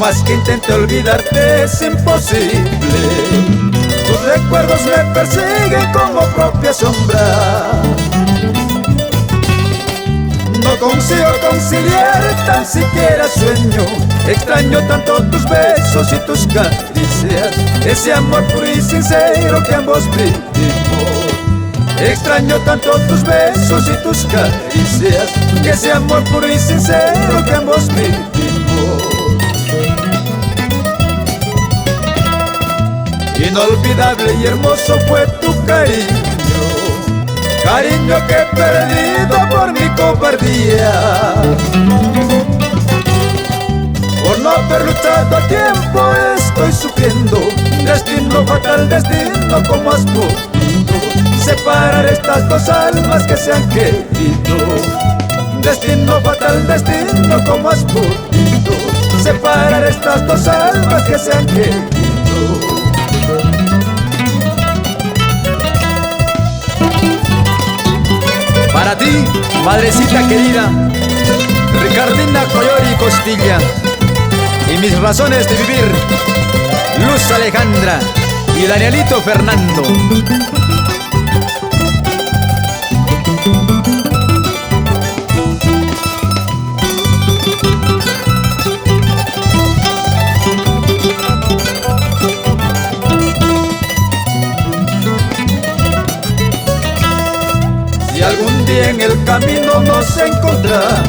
más que intente olvidarte es imposible. Tus recuerdos me persiguen como propia sombra. No consigo conciliar tan siquiera sueño. Extraño tanto tus besos y tus caricias, ese amor puro y sincero que ambos vivimos. Extraño tanto tus besos y tus caricias, ese amor puro y sincero que ambos vivimos. Inolvidable y hermoso fue tu cariño, cariño que he perdido por mi cobardía, por no haber luchado a tiempo. Estoy sufriendo, destino fatal, destino, como has podido separar estas dos almas que se han querido. Destino fatal, destino, como has podido separar estas dos almas que se han querido. Para ti, madrecita querida, Ricardina Collori Costilla, y mis razones de vivir, Luz Alejandra y Danielito Fernando. Si algún día en el camino nos encontramos,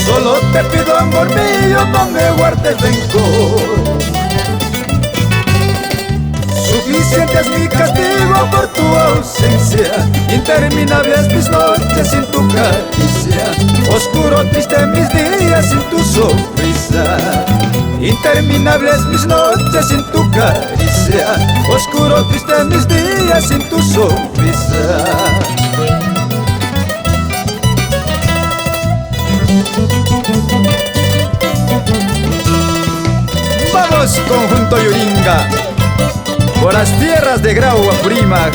solo te pido, amor mío, no me guardes rencor. Suficiente es mi castigo por tu ausencia, interminables mis noches sin tu caricia, oscuro, triste mis días sin tu sonrisa. Interminables mis noches sin tu caricia, oscuro, triste mis días sin tu sonrisa. Vamos, conjunto Yuringa, por las tierras de Grau, Apurímac.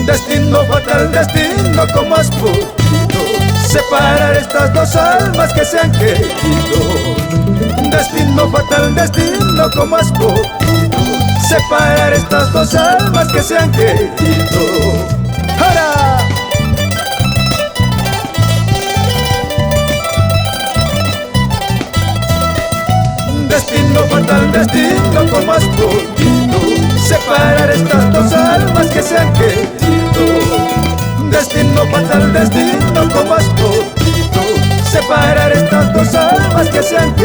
Destino fatal, destino, como has podido separar estas dos almas que se han querido. Destino fatal, destino, como has podido separar estas dos almas que se han querido. ¡Jara! Destino fatal, destino, como has podido separar estas dos almas que se han querido. Destino fatal, destino, como has podido separar estas dos almas que se han querido.